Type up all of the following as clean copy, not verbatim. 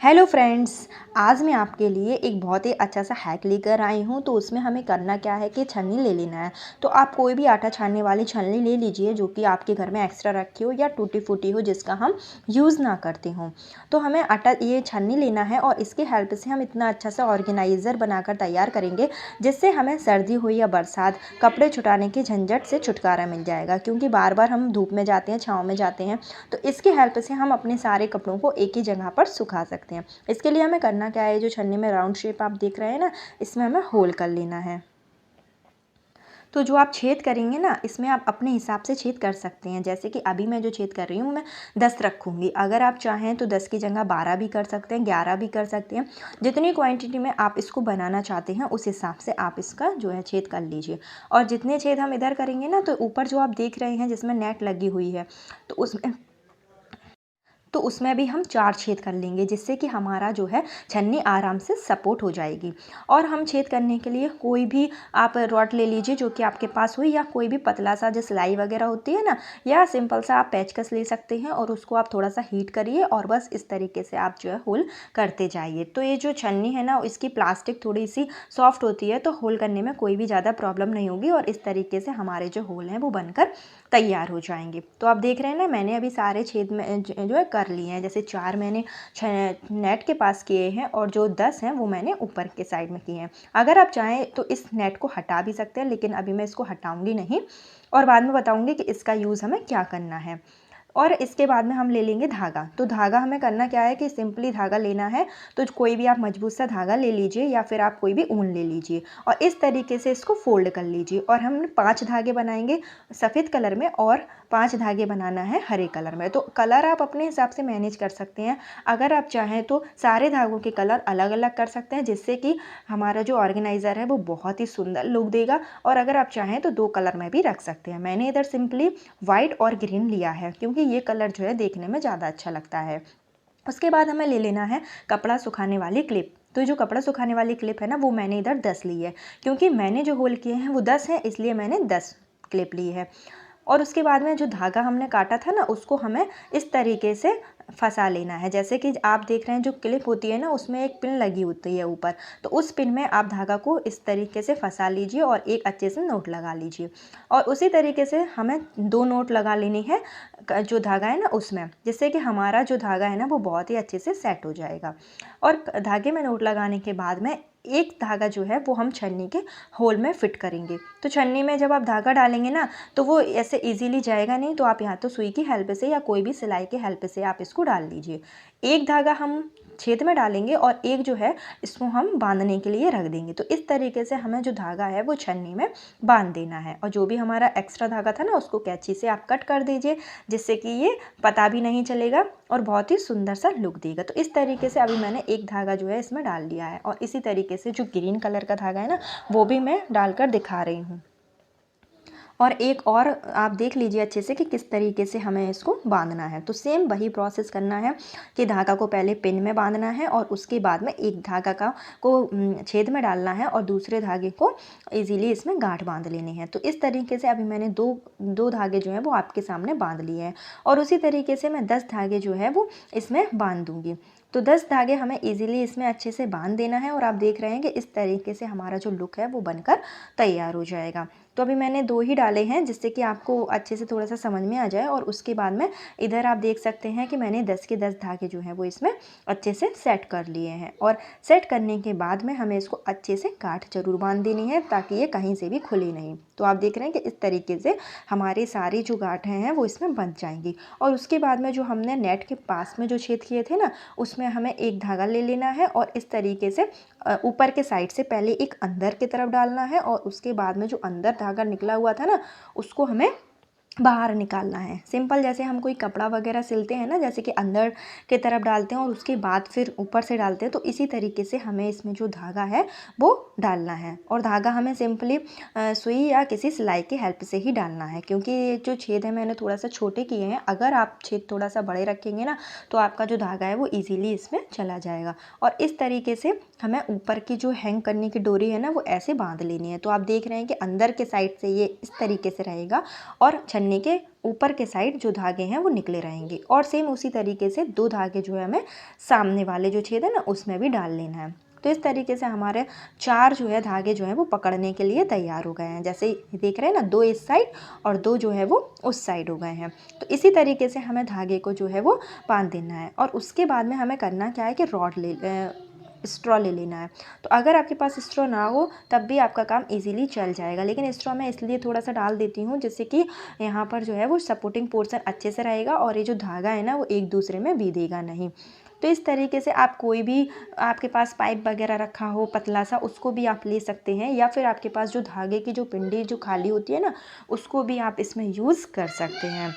Hello friends. आज मैं आपके लिए एक बहुत ही अच्छा सा हैक लेकर आई हूँ। तो उसमें हमें करना क्या है कि छन्नी ले लेना है। तो आप कोई भी आटा छानने वाली छन्नी ले लीजिए जो कि आपके घर में एक्स्ट्रा रखी हो या टूटी फूटी हो जिसका हम यूज़ ना करते हों। तो हमें आटा ये छन्नी लेना है और इसकी हेल्प से हम इतना अच्छा सा ऑर्गेनाइज़र बनाकर तैयार करेंगे जिससे हमें सर्दी हो या बरसात कपड़े छुटाने की झंझट से छुटकारा मिल जाएगा, क्योंकि बार बार हम धूप में जाते हैं, छाँव में जाते हैं। तो इसकी हेल्प से हम अपने सारे कपड़ों को एक ही जगह पर सुखा सकते हैं। इसके लिए हमें करना क्या है, जो छन्नी में राउंड शेप आप देख रहे हैं ना, इसमें हमें होल कर लेना है। तो जो आप छेद करेंगे ना, इसमें आप अपने हिसाब से छेद कर सकते हैं। जैसे कि अभी मैं जो छेद कर रही हूँ मैं 10 रखूँगी। अगर आप चाहें तो 10 की जगह 12 भी कर सकते हैं, 11 भी कर सकते हैं। जितनी क्वांटिटी में आप इसको बनाना चाहते हैं उस हिसाब से आप इसका जो है छेद कर लीजिए। और जितने छेद हम इधर करेंगे ना, तो ऊपर जो आप देख रहे हैं जिसमें नेट लगी हुई है, तो उसमें भी हम 4 छेद कर लेंगे जिससे कि हमारा जो है छन्नी आराम से सपोर्ट हो जाएगी। और हम छेद करने के लिए कोई भी आप रॉड ले लीजिए जो कि आपके पास हो, या कोई भी पतला सा जो सिलाई वगैरह होती है ना, या सिंपल सा आप पेचकस ले सकते हैं और उसको आप थोड़ा सा हीट करिए और बस इस तरीके से आप जो है होल करते जाइए। तो ये जो छन्नी है ना, इसकी प्लास्टिक थोड़ी सी सॉफ्ट होती है, तो होल करने में कोई भी ज़्यादा प्रॉब्लम नहीं होगी और इस तरीके से हमारे जो होल हैं वो बनकर तैयार हो जाएंगे। तो आप देख रहे हैं ना, मैंने अभी सारे छेद में जो है कर लिए हैं। जैसे 4 मैंने नेट के पास किए हैं और जो 10 हैं वो मैंने ऊपर के साइड में किए हैं। अगर आप चाहें तो इस नेट को हटा भी सकते हैं, लेकिन अभी मैं इसको हटाऊंगी नहीं और बाद में बताऊंगी कि इसका यूज़ हमें क्या करना है। और इसके बाद में हम ले लेंगे धागा। तो धागा हमें करना क्या है कि सिंपली धागा लेना है। तो कोई भी आप मजबूत सा धागा ले लीजिए या फिर आप कोई भी ऊन ले लीजिए और इस तरीके से इसको फोल्ड कर लीजिए। और हम 5 धागे बनाएंगे सफ़ेद कलर में और 5 धागे बनाना है हरे कलर में। तो कलर आप अपने हिसाब से मैनेज कर सकते हैं। अगर आप चाहें तो सारे धागों के कलर अलग अलग कर सकते हैं जिससे कि हमारा जो ऑर्गेनाइज़र है वो बहुत ही सुंदर लुक देगा। और अगर आप चाहें तो 2 कलर में भी रख सकते हैं। मैंने इधर सिंपली वाइट और ग्रीन लिया है क्योंकि ये कलर जो है देखने में ज़्यादा अच्छा लगता है। उसके बाद हमें ले लेना है कपड़ा सुखाने वाली क्लिप। तो जो कपड़ा सुखाने वाली क्लिप है ना, वो मैंने इधर 10 ली है, क्योंकि मैंने जो होल किए हैं वो 10 है, इसलिए मैंने 10 क्लिप ली है। और उसके बाद में जो धागा हमने काटा था ना, उसको हमें इस तरीके से फंसा लेना है। जैसे कि आप देख रहे हैं जो क्लिप होती है ना, उसमें एक पिन लगी होती है ऊपर, तो उस पिन में आप धागा को इस तरीके से फंसा लीजिए और एक अच्छे से नोट लगा लीजिए। और उसी तरीके से हमें 2 नोट लगा लेनी है जो धागा है ना उसमें, जिससे कि हमारा जो धागा है ना वो बहुत ही अच्छे से सेट हो जाएगा। और धागे में नोट लगाने के बाद में एक धागा जो है वो हम छन्नी के होल में फिट करेंगे। तो छन्नी में जब आप धागा डालेंगे ना, तो वो ऐसे इजीली जाएगा नहीं, तो आप यहाँ तो सुई की हेल्प से या कोई भी सिलाई की हेल्प से आप इसको डाल लीजिए। एक धागा हम छेद में डालेंगे और एक जो है इसको हम बांधने के लिए रख देंगे। तो इस तरीके से हमें जो धागा है वो छन्नी में बांध देना है। और जो भी हमारा एक्स्ट्रा धागा था ना, उसको कैंची से आप कट कर दीजिए जिससे कि ये पता भी नहीं चलेगा और बहुत ही सुंदर सा लुक देगा। तो इस तरीके से अभी मैंने एक धागा जो है इसमें डाल दिया है और इसी तरीके से जो ग्रीन कलर का धागा है ना, वो भी मैं डालकर दिखा रही हूँ। और एक और आप देख लीजिए अच्छे से कि किस तरीके से हमें इसको बांधना है। तो सेम वही प्रोसेस करना है कि धागा को पहले पिन में बांधना है और उसके बाद में एक धागा को छेद में डालना है और दूसरे धागे को इजीली इसमें गांठ बांध लेनी है। तो इस तरीके से अभी मैंने दो धागे जो हैं वो आपके सामने बांध लिए हैं और उसी तरीके से मैं 10 धागे जो है वो इसमें बांध दूँगी। तो 10 धागे हमें इजीली इसमें अच्छे से बांध देना है और आप देख रहे हैं कि इस तरीके से हमारा जो लुक है वो बनकर तैयार हो जाएगा। तो अभी मैंने 2 ही डाले हैं जिससे कि आपको अच्छे से थोड़ा सा समझ में आ जाए। और उसके बाद में इधर आप देख सकते हैं कि मैंने 10 के 10 धागे जो हैं वो इसमें अच्छे से सेट कर लिए हैं। और सेट करने के बाद में हमें इसको अच्छे से गांठ जरूर बांध देनी है ताकि ये कहीं से भी खुले नहीं। तो आप देख रहे हैं कि इस तरीके से हमारी सारी जो गांठें हैं वो इसमें बंध जाएंगी। और उसके बाद में जो हमने नेट के पास में जो छेद किए थे ना, उसमें हमें एक धागा ले लेना है और इस तरीके से ऊपर के साइड से पहले एक अंदर की तरफ डालना है और उसके बाद में जो अंदर धागा निकला हुआ था ना, उसको हमें बाहर निकालना है। सिंपल जैसे हम कोई कपड़ा वगैरह सिलते हैं ना, जैसे कि अंदर की तरफ डालते हैं और उसके बाद फिर ऊपर से डालते हैं, तो इसी तरीके से हमें इसमें जो धागा है वो डालना है। और धागा हमें सिंपली सुई या किसी सिलाई की हेल्प से ही डालना है, क्योंकि ये जो छेद है मैंने थोड़ा सा छोटे किए हैं। अगर आप छेद थोड़ा सा बड़े रखेंगे ना, तो आपका जो धागा है वो ईजीली इसमें चला जाएगा। और इस तरीके से हमें ऊपर की जो हैंग करने की डोरी है ना, वो ऐसे बांध लेनी है। तो आप देख रहे हैं कि अंदर के साइड से ये इस तरीके से रहेगा और छन्नी छन्नी के ऊपर के साइड जो धागे हैं वो निकले रहेंगे। और सेम उसी तरीके से 2 धागे जो है हमें सामने वाले जो छेद है ना उसमें भी डाल लेना है। तो इस तरीके से हमारे 4 जो है धागे जो है वो पकड़ने के लिए तैयार हो गए हैं। जैसे देख रहे हैं ना, 2 इस साइड और 2 जो है वो उस साइड हो गए हैं। तो इसी तरीके से हमें धागे को जो है वो बांध देना है। और उसके बाद में हमें करना क्या है कि स्ट्रॉ ले लेना है। तो अगर आपके पास स्ट्रॉ ना हो तब भी आपका काम इजीली चल जाएगा, लेकिन स्ट्रॉ मैं इसलिए थोड़ा सा डाल देती हूँ जिससे कि यहाँ पर जो है वो सपोर्टिंग पोर्शन अच्छे से रहेगा और ये जो धागा है ना वो एक दूसरे में भीदेगा नहीं। तो इस तरीके से आप कोई भी आपके पास पाइप वगैरह रखा हो पतला सा, उसको भी आप ले सकते हैं, या फिर आपके पास जो धागे की जो पिंडी जो खाली होती है ना उसको भी आप इसमें यूज़ कर सकते हैं।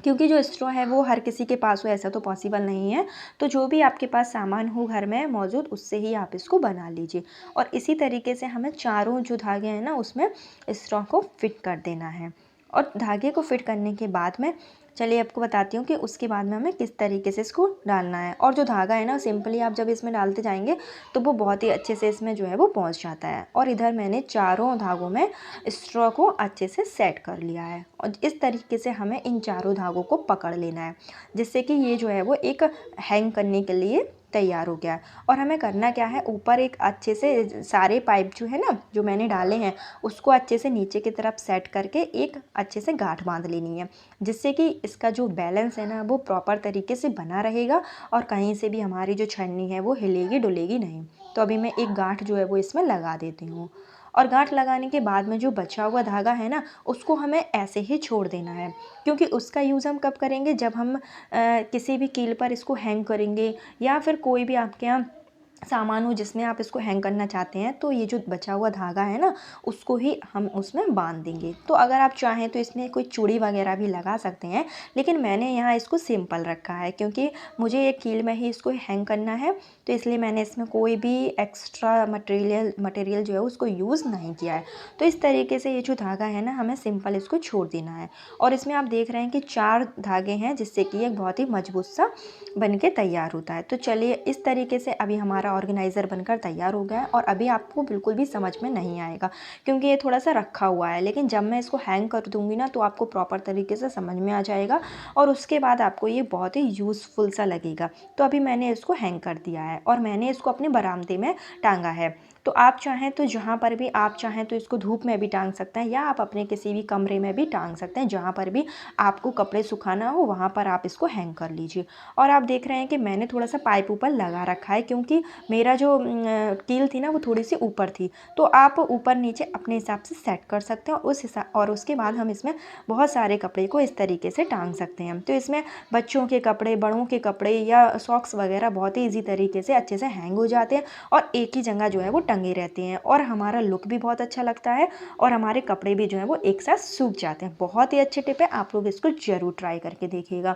क्योंकि जो स्ट्रॉ है वो हर किसी के पास हो ऐसा तो पॉसिबल नहीं है। तो जो भी आपके पास सामान हो घर में मौजूद उससे ही आप इसको बना लीजिए। और इसी तरीके से हमें चारों जो धागे हैं ना उसमें स्ट्रॉ को फिट कर देना है। और धागे को फिट करने के बाद में चलिए आपको बताती हूँ कि उसके बाद में हमें किस तरीके से इसको डालना है। और जो धागा है ना सिंपली आप जब इसमें डालते जाएंगे तो वो बहुत ही अच्छे से इसमें जो है वो पहुँच जाता है। और इधर मैंने चारों धागों में स्ट्रॉ को अच्छे से सेट कर लिया है। और इस तरीके से हमें इन चारों धागों को पकड़ लेना है जिससे कि ये जो है वो एक हैंग करने के लिए तैयार हो गया है। और हमें करना क्या है, ऊपर एक अच्छे से सारे पाइप जो है ना जो मैंने डाले हैं उसको अच्छे से नीचे की तरफ सेट करके एक अच्छे से गांठ बांध लेनी है, जिससे कि इसका जो बैलेंस है ना वो प्रॉपर तरीके से बना रहेगा और कहीं से भी हमारी जो छन्नी है वो हिलेगी डुलेगी नहीं। तो अभी मैं एक गांठ जो है वो इसमें लगा देती हूँ। और गांठ लगाने के बाद में जो बचा हुआ धागा है ना उसको हमें ऐसे ही छोड़ देना है, क्योंकि उसका यूज़ हम कब करेंगे, जब हम किसी भी कील पर इसको हैंग करेंगे या फिर कोई भी आपके यहाँ सामान हो जिसमें आप इसको हैंग करना चाहते हैं, तो ये जो बचा हुआ धागा है ना उसको ही हम उसमें बांध देंगे। तो अगर आप चाहें तो इसमें कोई चूड़ी वगैरह भी लगा सकते हैं, लेकिन मैंने यहाँ इसको सिंपल रखा है क्योंकि मुझे एक कील में ही इसको हैंग करना है। तो इसलिए मैंने इसमें कोई भी एक्स्ट्रा मटेरियल जो है उसको यूज़ नहीं किया है। तो इस तरीके से ये जो धागा है ना हमें सिंपल इसको छोड़ देना है। और इसमें आप देख रहे हैं कि 4 धागे हैं जिससे कि एक बहुत ही मजबूत सा बन के तैयार होता है। तो चलिए इस तरीके से अभी हमारा ऑर्गेनाइज़र बनकर तैयार हो गया है। और अभी आपको बिल्कुल भी समझ में नहीं आएगा क्योंकि ये थोड़ा सा रखा हुआ है, लेकिन जब मैं इसको हैंग कर दूंगी ना तो आपको प्रॉपर तरीके से समझ में आ जाएगा और उसके बाद आपको ये बहुत ही यूज़फुल सा लगेगा। तो अभी मैंने इसको हैंग कर दिया है और मैंने इसको अपने बरामदे में टांगा है। तो आप चाहें तो जहाँ पर भी आप चाहें तो इसको धूप में भी टांग सकते हैं या आप अपने किसी भी कमरे में भी टांग सकते हैं, जहाँ पर भी आपको कपड़े सुखाना हो वहाँ पर आप इसको हैंग कर लीजिए। और आप देख रहे हैं कि मैंने थोड़ा सा पाइप ऊपर लगा रखा है क्योंकि मेरा जो कील थी ना वो थोड़ी सी ऊपर थी। तो आप ऊपर नीचे अपने हिसाब से सेट कर सकते हैं और उसके बाद हम इसमें बहुत सारे कपड़े को इस तरीके से टांग सकते हैं। तो इसमें बच्चों के कपड़े, बड़ों के कपड़े या सॉक्स वगैरह बहुत ही ईजी तरीके से अच्छे से हैंग हो जाते हैं और एक ही जगह जो है वो टंगे रहते हैं और हमारा लुक भी बहुत अच्छा लगता है और हमारे कपड़े भी जो है वो एक साथ सूख जाते हैं। बहुत ही अच्छी टिप है, आप लोग इसको ज़रूर ट्राई करके देखिएगा।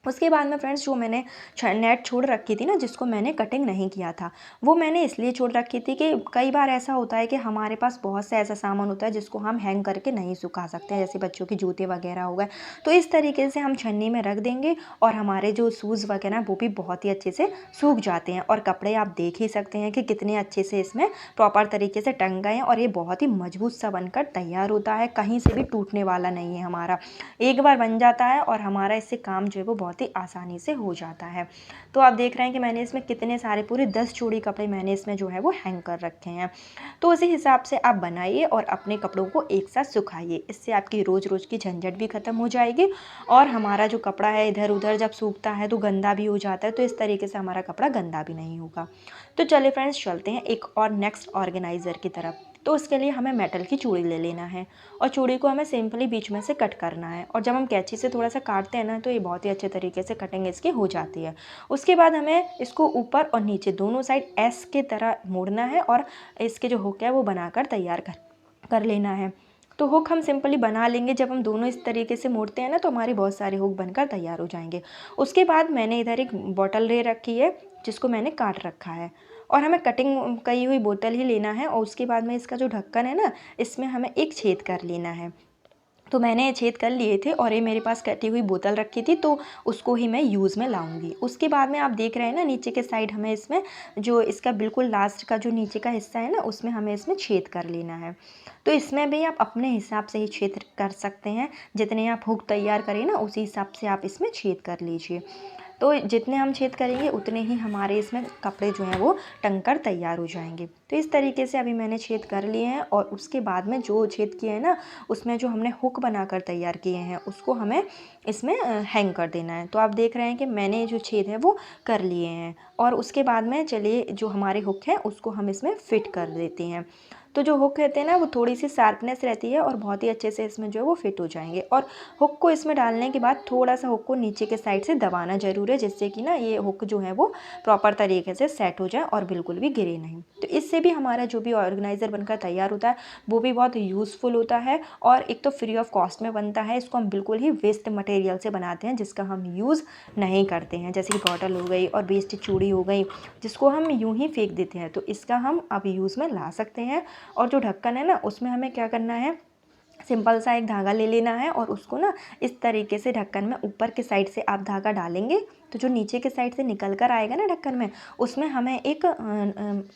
उसके बाद में फ्रेंड्स जो मैंने नेट छोड़ रखी थी ना जिसको मैंने कटिंग नहीं किया था, वो मैंने इसलिए छोड़ रखी थी कि कई बार ऐसा होता है कि हमारे पास बहुत से ऐसा सामान होता है जिसको हम हैंग करके नहीं सुखा सकते हैं, जैसे बच्चों के जूते वगैरह हो गए। तो इस तरीके से हम छन्नी में रख देंगे और हमारे जो शूज़ वगैरह वो भी बहुत ही अच्छे से सूख जाते हैं। और कपड़े आप देख ही सकते हैं कि कितने अच्छे से इसमें प्रॉपर तरीके से टंग गए हैं और ये बहुत ही मजबूत सा बनकर तैयार होता है, कहीं से भी टूटने वाला नहीं है हमारा। एक बार बन जाता है और हमारा इससे काम जो है वो बहुत ही आसानी से हो जाता है। तो आप देख रहे हैं कि मैंने इसमें कितने सारे पूरे 10 जोड़ी कपड़े मैंने इसमें जो है वो हैंग कर रखे हैं। तो उसी हिसाब से आप बनाइए और अपने कपड़ों को एक साथ सुखाइए, इससे आपकी रोज़ रोज़ की झंझट भी ख़त्म हो जाएगी और हमारा जो कपड़ा है इधर उधर जब सूखता है तो गंदा भी हो जाता है, तो इस तरीके से हमारा कपड़ा गंदा भी नहीं होगा। तो चलिए फ्रेंड्स चलते हैं एक और नेक्स्ट ऑर्गेनाइज़र की तरफ। तो उसके लिए हमें मेटल की चूड़ी ले लेना है और चूड़ी को हमें सिंपली बीच में से कट करना है और जब हम कैंची से थोड़ा सा काटते हैं ना तो ये बहुत ही अच्छे तरीके से कटिंग इसकी हो जाती है। उसके बाद हमें इसको ऊपर और नीचे दोनों साइड एस के तरह मोड़ना है और इसके जो हुक है वो बनाकर तैयार कर लेना है। तो हुक हम सिंपली बना लेंगे, जब हम दोनों इस तरीके से मोड़ते हैं ना तो हमारी बहुत सारे हुक बनकर तैयार हो जाएंगे। उसके बाद मैंने इधर एक बॉटल ले रखी है जिसको मैंने काट रखा है और हमें कटिंग की हुई बोतल ही लेना है और उसके बाद में इसका जो ढक्कन है ना इसमें हमें एक छेद कर लेना है। तो मैंने छेद कर लिए थे और ये मेरे पास कटी हुई बोतल रखी थी, तो उसको ही मैं यूज़ में लाऊंगी। उसके बाद में आप देख रहे हैं ना नीचे के साइड हमें इसमें जो इसका बिल्कुल लास्ट का जो नीचे का हिस्सा है ना उसमें हमें इसमें छेद कर लेना है। तो इसमें भी आप अपने हिसाब से ही छेद कर सकते हैं, जितने आप हुक तैयार करें ना उसी हिसाब से आप इसमें छेद कर लीजिए। तो जितने हम छेद करेंगे उतने ही हमारे इसमें कपड़े जो हैं वो टंग कर तैयार हो जाएंगे। तो इस तरीके से अभी मैंने छेद कर लिए हैं और उसके बाद में जो छेद किए हैं ना उसमें जो हमने हुक बनाकर तैयार किए हैं उसको हमें इसमें हैंग कर देना है। तो आप देख रहे हैं कि मैंने जो छेद है वो कर लिए हैं और उसके बाद में चलिए जो हमारे हुक है उसको हम इसमें फिट कर देते हैं। तो जो हुक रहते हैं ना वो थोड़ी सी शार्पनेस रहती है और बहुत ही अच्छे से इसमें जो है वो फिट हो जाएंगे। और हुक को इसमें डालने के बाद थोड़ा सा हुक को नीचे के साइड से दबाना ज़रूर है, जिससे कि ना ये हुक जो है वो प्रॉपर तरीके से सेट हो जाए और बिल्कुल भी गिरे नहीं। तो इससे भी हमारा जो भी ऑर्गेनाइज़र बनकर तैयार होता है वो भी बहुत यूज़फुल होता है और एक तो फ्री ऑफ कॉस्ट में बनता है। इसको हम बिल्कुल ही वेस्ट मटेरियल से बनाते हैं जिसका हम यूज़ नहीं करते हैं, जैसे कि बॉटल हो गई और वेस्ट चूड़ी हो गई जिसको हम यूं ही फेंक देते हैं। तो इसका हम अब यूज़ में ला सकते हैं। और जो ढक्कन है ना उसमें हमें क्या करना है, सिंपल सा एक धागा ले लेना है और उसको ना इस तरीके से ढक्कन में ऊपर के साइड से आप धागा डालेंगे तो जो नीचे के साइड से निकल कर आएगा ना ढक्कन में उसमें हमें एक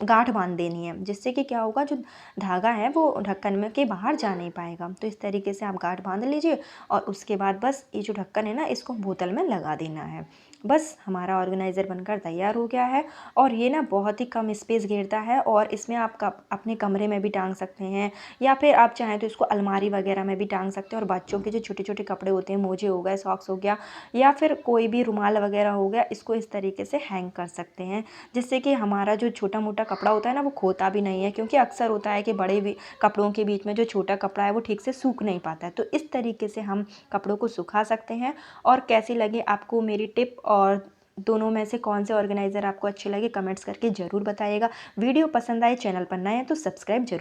गांठ बांध देनी है, जिससे कि क्या होगा जो धागा है वो ढक्कन में के बाहर जा नहीं पाएगा। तो इस तरीके से आप गांठ बांध लीजिए और उसके बाद बस ये जो ढक्कन है ना इसको बोतल में लगा देना है। बस हमारा ऑर्गेनाइज़र बनकर तैयार हो गया है और ये ना बहुत ही कम स्पेस घेरता है और इसमें आप अपने कमरे में भी टांग सकते हैं या फिर आप चाहें तो इसको अलमारी वगैरह में भी टांग सकते हैं। और बच्चों के जो छोटे छोटे कपड़े होते हैं, मोजे हो गए, सॉक्स हो गया या फिर कोई भी रुमाल वगैरह हो गया, इसको इस तरीके से हैंग कर सकते हैं, जिससे कि हमारा जो छोटा मोटा कपड़ा होता है ना वो खोता भी नहीं है। क्योंकि अक्सर होता है कि बड़े भी कपड़ों के बीच में जो छोटा कपड़ा है वो ठीक से सूख नहीं पाता है। तो इस तरीके से हम कपड़ों को सुखा सकते हैं। और कैसी लगी आपको मेरी टिप और दोनों में से कौन से ऑर्गेनाइज़र आपको अच्छे लगे कमेंट्स करके ज़रूर बताइएगा। वीडियो पसंद आए, चैनल पर नए हैं तो सब्सक्राइब जरूर